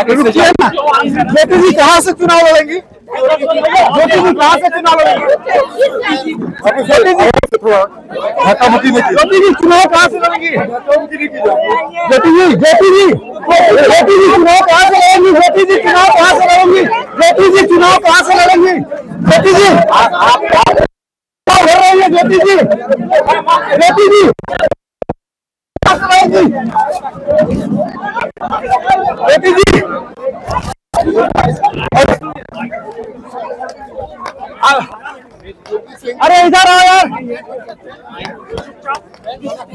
रुकिए ना, ज्योति जी कहाँ से चुनाव लड़ेंगी? ज्योति जी कहाँ से चुनाव लड़ेंगी? ज्योति जी चुनाव कहाँ से लड़ेंगी? ज्योति जी चुनाव कहाँ से लड़ेंगी? ज्योति जी चुनाव कहाँ से लड़ेंगी? ज्योति जी चुनाव कहाँ से लड़ेंगी? ज्योति जी हो रही है, ज्योति जी ज्योति जी अरे इधर आओ यार।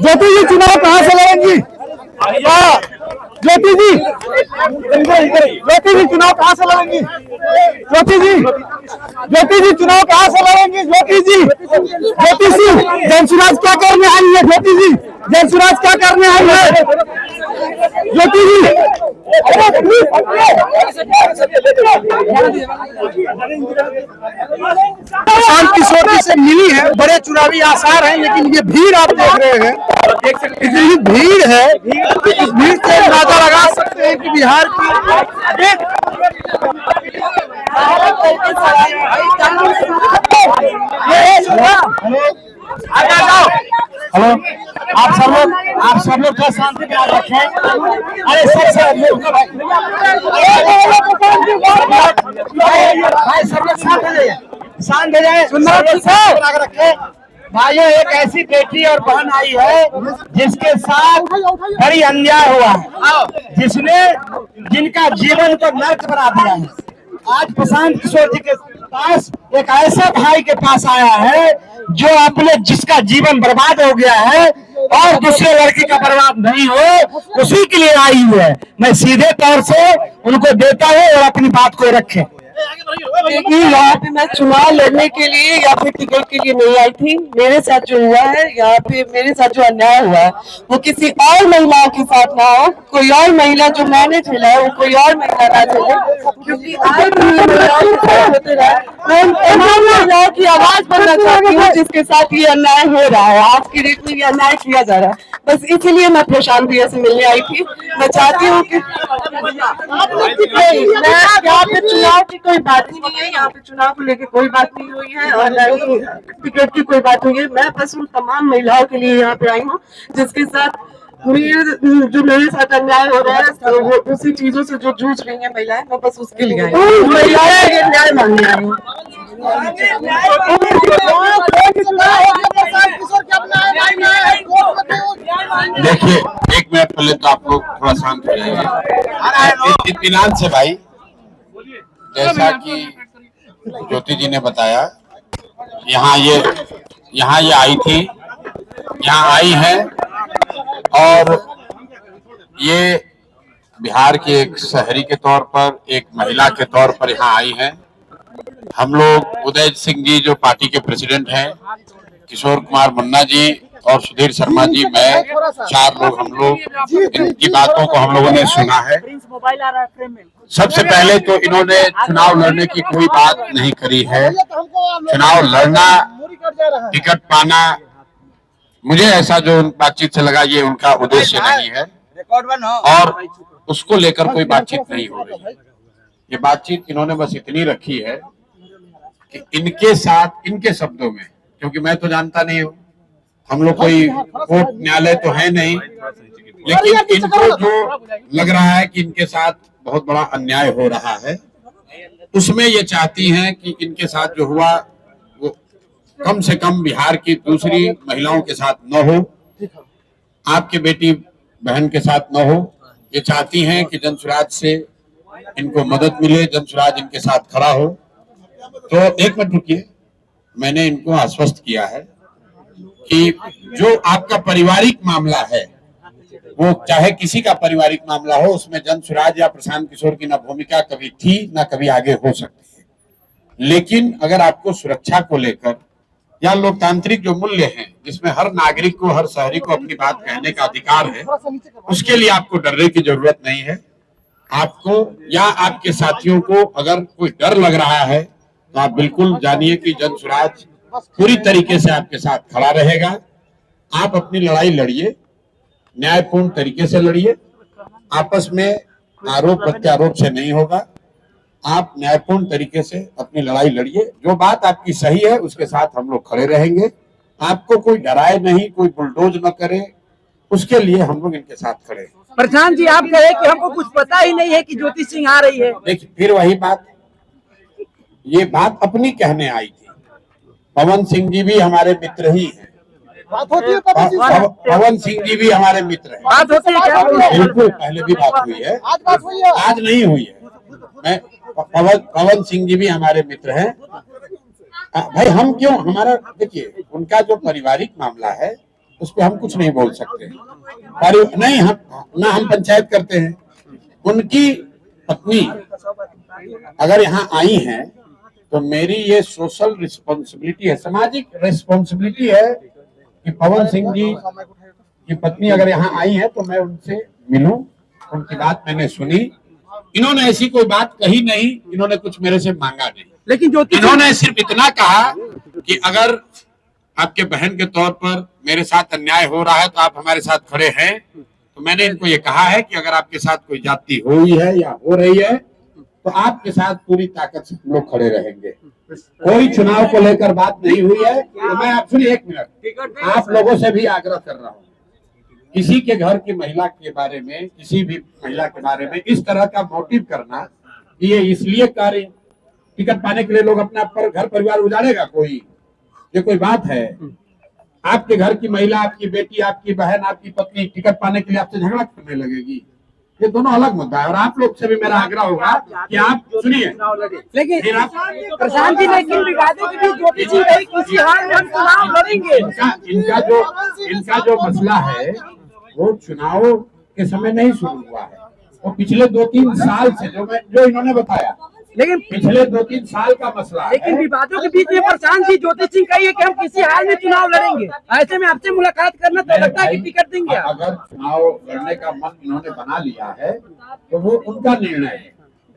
ज्योति जी चुनाव कहाँ से लड़ेंगी? ज्योति जी चुनाव कहाँ से लड़ेंगी? ज्योति जी चुनाव कहाँ से लड़ेंगी? ज्योति जी जनसुराज क्या करने आई है? ज्योति जी जनसुराज क्या करने आई है? ज्योति जी प्रशांत किशोर जी से मिली है, बड़े चुनावी आसार हैं, लेकिन ये भीड़ आप देख रहे हैं, इतनी भीड़ है, इस भीड़ से अंदाजा लगा सकते हैं कि बिहार की हेलो, आप सब लोग थोड़ा शांति में रखें। अरे सब भाई सब लोग शांत हो जाए, रखें। भाइयों, एक ऐसी बेटी और बहन आई है जिसके साथ बड़ी अन्याय हुआ है, जिनका जीवन को नर्क बना दिया है। आज प्रशांत किशोर जी के पास एक ऐसा भाई के पास आया है जो जिसका जीवन बर्बाद हो गया है और दूसरे लड़की का बर्बाद नहीं हो, उसी के लिए आई हुई है। मैं सीधे तौर से उनको देता हूँ और अपनी बात को रखे। देखिए, यहाँ पे मैं चुनाव लड़ने के लिए या फिर टिकट के लिए नहीं आई थी। मेरे साथ जो हुआ है, यहाँ पे मेरे साथ जो अन्याय हुआ है, वो किसी और महिलाओं के साथ ना हो। कोई और महिला जो मैंने झेला है, वो कोई और महिला ना झेले, क्योंकि आज महिलाओं के साथ होते रहे। मैं तमाम महिलाओं की आवाज बनना चाहती हूँ जिसके साथ ये अन्याय हो रहा है, आज की डेट में ये अन्याय किया जा रहा है। बस इसीलिए मैं प्रशांत भैया से मिलने आई थी। मैं चाहती हूँ कि यहाँ पे चुनाव की कोई बात ही नहीं है, यहाँ पे चुनाव को लेकर कोई बात नहीं हुई है और टिकट की कोई बात हुई है। मैं बस उन तमाम महिलाओं के लिए यहाँ पे आई हूँ जिसके साथ मेरे साथ अन्याय हो रहा है, तो वो उसी चीजों से जो जूझ रही है महिलाएं, मैं बस उसके लिए आई हूँ। महिलाएं न्याय मांगने आई हूँ। देखिए, एक मिनट पहले तो आप लोग थोड़ा शांत हो जाइए, इत्मीनान से भाई। जैसा कि ज्योति जी ने बताया, यहाँ ये आई थी, यहाँ आई है और ये बिहार के एक शहरी के तौर पर, एक महिला के तौर पर यहाँ आई है। हम लोग उदय सिंह जी जो पार्टी के प्रेसिडेंट हैं, किशोर कुमार मुन्ना जी और सुधीर शर्मा जी, मैं, 4 लोग हम लोग इनकी बातों को हम लोगों ने सुना है। सबसे पहले तो इन्होंने चुनाव लड़ने की कोई बात नहीं करी है। चुनाव लड़ना, टिकट पाना, मुझे ऐसा जो बातचीत से लगा, ये उनका उद्देश्य नहीं है और उसको लेकर कोई बातचीत नहीं हो रही है। ये बातचीत इन्होंने बस इतनी रखी है कि इनके साथ, इनके शब्दों में, क्योंकि मैं तो जानता नहीं हूँ, हम लोग कोई कोर्ट न्यायालय तो है नहीं, लेकिन इनको जो लग रहा है कि इनके साथ बहुत बड़ा अन्याय हो रहा है, उसमें ये चाहती हैं कि इनके साथ जो हुआ वो कम से कम बिहार की दूसरी महिलाओं के साथ न हो, आपके बेटी बहन के साथ न हो। ये चाहती हैं कि जनसुराज से इनको मदद मिले, जनसुराज इनके साथ खड़ा हो। तो एक मिनट रुकिए, मैंने इनको आश्वस्त किया है कि जो आपका पारिवारिक मामला है, वो चाहे किसी का पारिवारिक मामला हो, उसमें जनसुराज या प्रशांत किशोर की ना भूमिका कभी थी ना कभी आगे हो सकती है। लेकिन अगर आपको सुरक्षा को लेकर या लोकतांत्रिक जो मूल्य हैं, जिसमें हर नागरिक को, हर शहरी को अपनी बात कहने का अधिकार है, उसके लिए आपको डरने की जरूरत नहीं है। आपको या आपके साथियों को अगर कोई डर लग रहा है तो आप बिल्कुल जानिए कि जनसुराज पूरी तरीके से आपके साथ खड़ा रहेगा। आप अपनी लड़ाई लड़िए, न्यायपूर्ण तरीके से लड़िए, आपस में आरोप प्रत्यारोप से नहीं होगा। आप न्यायपूर्ण तरीके से अपनी लड़ाई लड़िए। जो बात आपकी सही है उसके साथ हम लोग खड़े रहेंगे। आपको कोई डराए नहीं, कोई बुलडोज न करे, उसके लिए हम लोग इनके साथ खड़े हैं। प्रधान जी, आप कहे कि हमको कुछ पता ही नहीं है कि ज्योति सिंह आ रही है। देखिए, फिर वही बात, ये बात अपनी कहने आई थी। पवन सिंह जी भी हमारे मित्र ही हैं। बात होती है पवन सिंह जी भी हमारे मित्र हैं। बात होती है क्या? बिल्कुल, पहले भी बात हुई है, आज बात हुई है, आज नहीं हुई है। मैं पवन सिंह जी भी हमारे मित्र हैं। भाई हम क्यों, हमारा देखिए, उनका जो पारिवारिक मामला है उस पर हम कुछ नहीं बोल सकते। नहीं, हम पंचायत करते हैं। उनकी पत्नी अगर यहाँ आई हैं तो मेरी ये सोशल रिस्पॉन्सिबिलिटी है, सामाजिक रिस्पॉन्सिबिलिटी है कि पवन सिंह जी की पत्नी अगर यहाँ आई है तो मैं उनसे मिलूं। उनकी बात मैंने सुनी। इन्होंने ऐसी कोई बात कही नहीं, इन्होंने कुछ मेरे से मांगा नहीं, लेकिन इन्होंने सिर्फ इतना कहा कि अगर आपके बहन के तौर पर मेरे साथ अन्याय हो रहा है तो आप हमारे साथ खड़े हैं। तो मैंने इनको ये कहा है कि अगर आपके साथ कोई जाति हुई है या हो रही है तो आपके साथ पूरी ताकत से हम लोग खड़े रहेंगे। कोई चुनाव को लेकर बात नहीं हुई है। तो मैं आप सुनिए एक मिनट, आप लोगों से भी आग्रह कर रहा हूँ, किसी के घर की महिला के बारे में, किसी भी महिला के बारे में इस तरह का मोटिव करना, ये इसलिए कार्य टिकट पाने के लिए लोग अपना घर परिवार उजाड़ेगा, ये कोई बात है? आपके घर की महिला, आपकी बेटी, आपकी बहन, आपकी पत्नी टिकट पाने के लिए आपसे झगड़ा करने लगेगी? ये दोनों अलग मुद्दा है। और आप लोग से भी मेरा आग्रह होगा कि आप सुनिए, लेकिन प्रधान जी, लेकिन विवादों के बीच ज्योति सिंह कहीं किसी हाल में हम चुनाव लड़ेंगे। इनका जो मसला है वो चुनाव के समय नहीं शुरू हुआ है, वो पिछले 2-3 साल से जो इन्होंने बताया, लेकिन पिछले 2-3 साल का मसला है। लेकिन विवादों के बीच में प्रशांत जी, ज्योति सिंह कही है कि हम किसी हाल में चुनाव लड़ेंगे। ऐसे में आपसे मुलाकात करना तो लगता है कि टिकट देंगे। अगर चुनाव लड़ने का मन इन्होंने बना लिया है तो वो उनका निर्णय है,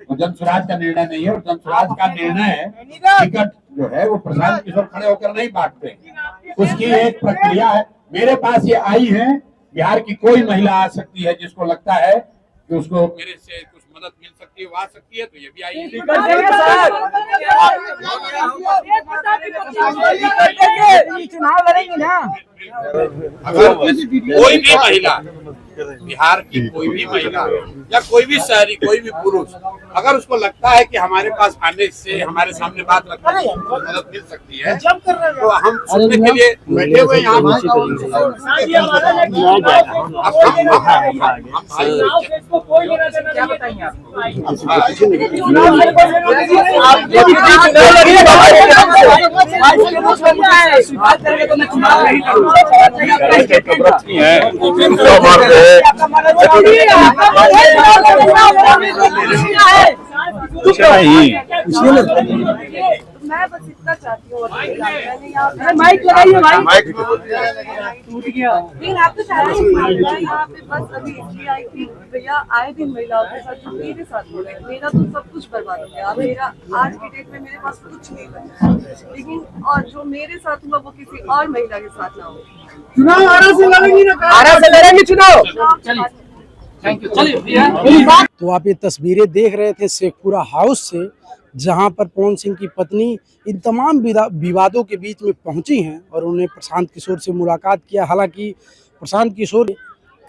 वो जनसुराज का निर्णय नहीं है। और जनसुराज का निर्णय टिकट जो है वो प्रशांत किशोर खड़े होकर नहीं बांटते, उसकी एक प्रक्रिया है। मेरे पास ये आई है, बिहार की कोई महिला आ सकती है जिसको लगता है कि उसको मेरे से कुछ मदद मिल सकती है, वो आ सकती है, तो ये भी आई है। चुनाव लड़ेंगे ना। अगर कोई भी महिला, बिहार की कोई भी महिला या कोई भी शहरी, कोई भी पुरुष, अगर उसको लगता है कि हमारे पास आने से, हमारे सामने बात रखने से मदद मिल सकती है, तो हम सुनने के लिए बैठे हुए यहाँ। मैं बस इतना चाहती हूँ, माइक लगाइए, माइक टूट गया। लेकिन आप तो यहाँ पे बस अभी इसलिए आई थी, भैया आए दिन महिलाओं के साथ जो मेरे साथ हो रहे, मेरा तो सब कुछ बर्बाद हो गया। मेरा आज की डेट में मेरे पास कुछ नहीं बचा, लेकिन और जो मेरे साथ हुआ वो किसी और महिला के साथ ना हो। चुनाव आरा से लड़ेंगे चुनाव। तो आप ये तस्वीरें देख रहे थे शेखपुरा हाउस से, जहां पर पवन सिंह की पत्नी इन तमाम विवादों के बीच में पहुंची हैं और उन्हें प्रशांत किशोर से मुलाकात किया। हालांकि प्रशांत किशोर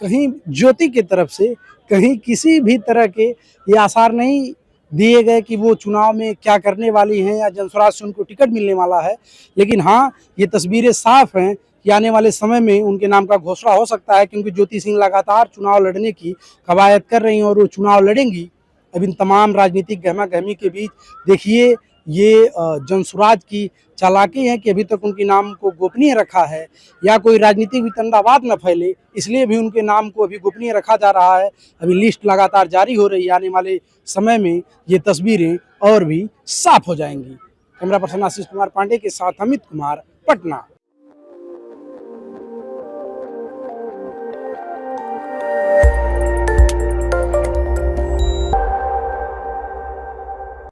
कहीं ज्योति की तरफ से कहीं किसी भी तरह के ये आसार नहीं दिए गए कि वो चुनाव में क्या करने वाली हैं या जनसुराज से उनको टिकट मिलने वाला है। लेकिन हाँ, ये तस्वीरें साफ हैं कि आने वाले समय में उनके नाम का घोषणा हो सकता है, क्योंकि ज्योति सिंह लगातार चुनाव लड़ने की कवायद कर रही हैं और वो चुनाव लड़ेंगी। अब इन तमाम राजनीतिक गहमा-गहमी के बीच देखिए, ये जनसुराज की चालाकी है कि अभी तक उनके नाम को गोपनीय रखा है, या कोई राजनीतिक वितंडावाद न फैले, इसलिए भी उनके नाम को अभी गोपनीय रखा जा रहा है। अभी लिस्ट लगातार जारी हो रही है, आने वाले समय में ये तस्वीरें और भी साफ हो जाएंगी। कैमरा पर्सन आशीष कुमार पांडे के साथ अमित कुमार, पटना।